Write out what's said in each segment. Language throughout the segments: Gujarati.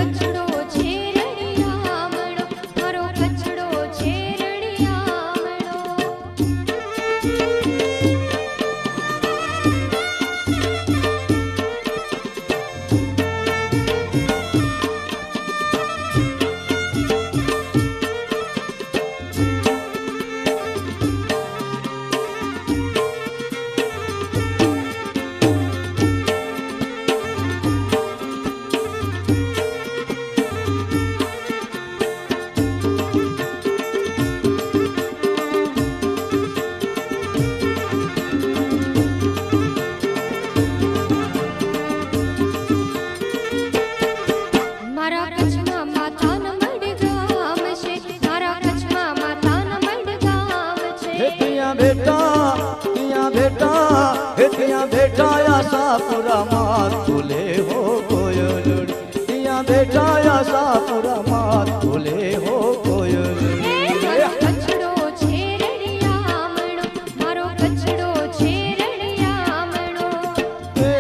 કચડો છે રણિયામણો, મારો કચડો છે રણિયામણો. મારા કચ્છમાં માતાના મડગામ છે, મારા કચ્છમાં માતાના મડગામ છે. હે ત્યાં બેઠા આશાપુરામાં તુલે હો કોયલડી, ત્યાં બેઠા આશાપુરામાં તુલે હો કોયલડી. મારો કચડો છે રણિયામણો, મારો કચડો છે રણિયામણો. હે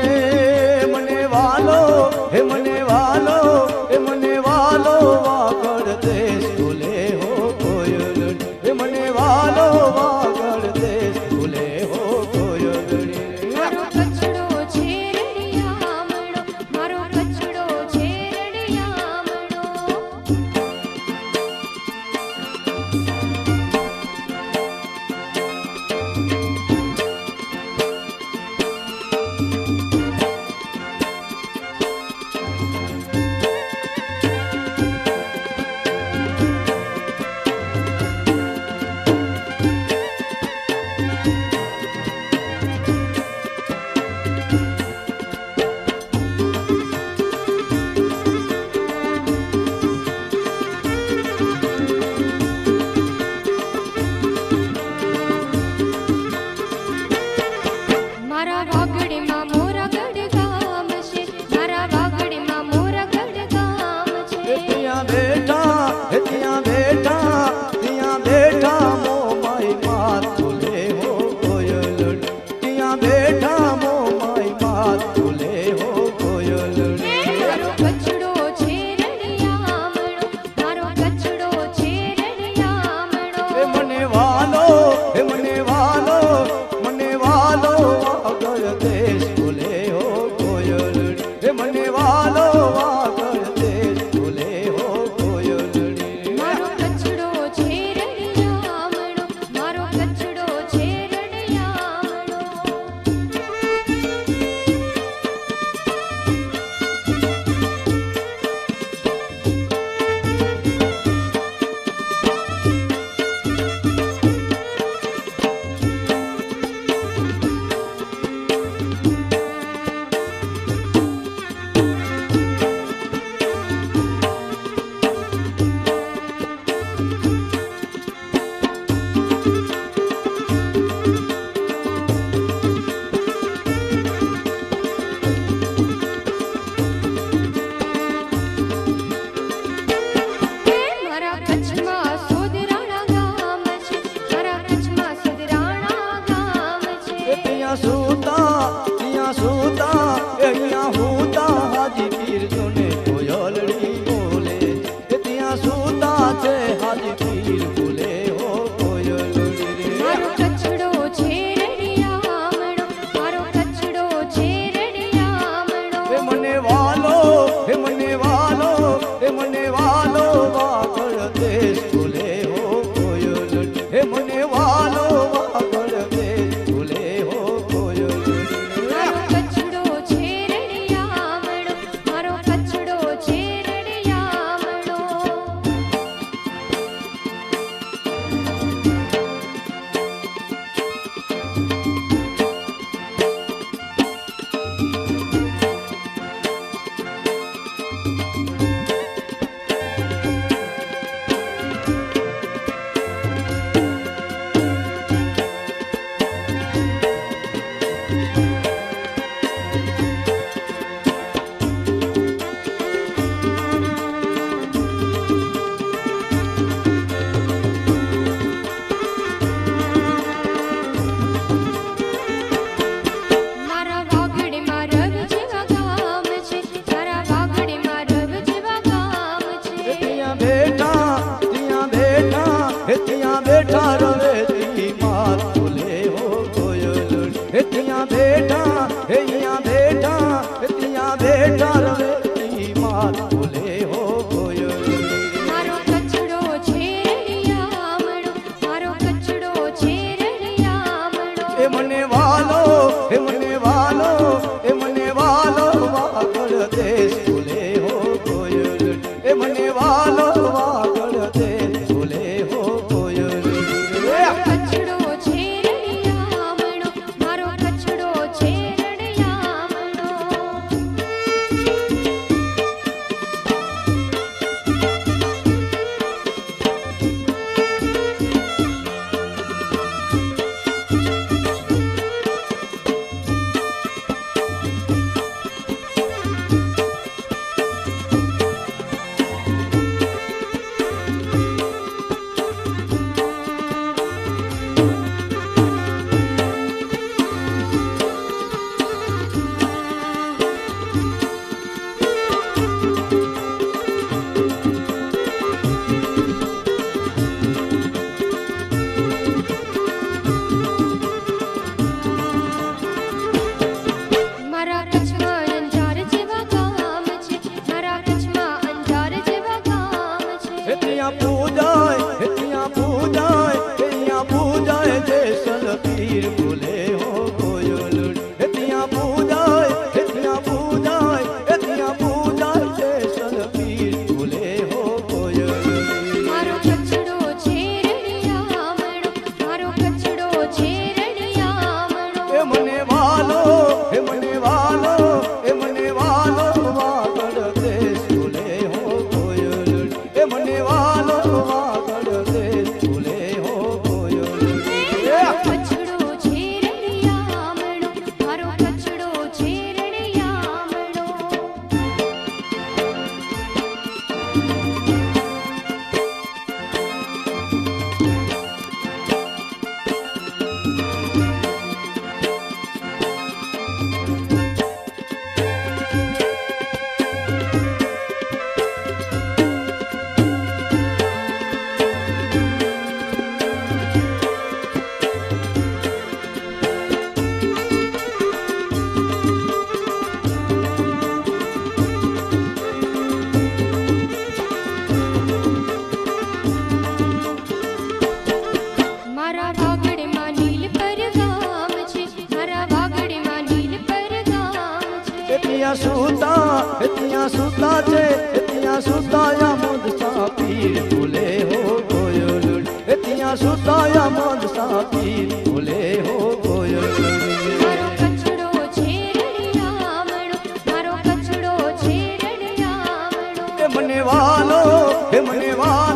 મને વાલો, હે મને વાલો, હે મને વાલો વાગડ દેશ તુલે હો કોયલડી, હે મને વાલો વાગડ દેશ તુલે હો કોયલડી. મારો કચડો છે રણિયામણો, મારો કચડો છે રણિયામણો. મને વાલો વાગડ દે બોલે હો કોયલડી કચડો છે રણિયામણો, મારો કચડો છે રણિયામણો. મારા કચ્છમાં અંજાર જેવા ગામ છે, મારા કચ્છમાં અંજાર જેવા ગામ છે. ત્યાં પૂજાય ત્યાં પૂજાય ત્યાં પૂજાય જય સલપીર બોલે હો કોયલડી ત્યાં પૂજાય ત્યાં પૂજાય ત્યાં પૂજાય જય સલપીર બોલે હો કોયલડી મારો કચડો છે રણિયામણો, મારો કચડો છે રણિયામણો. એ મને વાલો એ મને વાલો એ મને વાલો વાગડ દે બોલે હો કોયલડી એ મને વાલો વાગડ દે બોલે હો કોયલડી કચડો છે રણિયામણો, મારો કચડો છે રણિયામણો. મારા વાગડમાં નીલ પર ગામ છે, મારા વાગડમાં નીલ પર ગામ છે. ત્યાં સુતા છે ત્યાં સુતાયા મદ સાપીર બોલે હો કોયલડી ત્યાં સુતાયા મદ સાપીર બોલે હો કોયલડી મારો કચડો છે રણિયામણો, મારો કચડો છે રણિયામણો. એ મને વાલો એ મને વાલો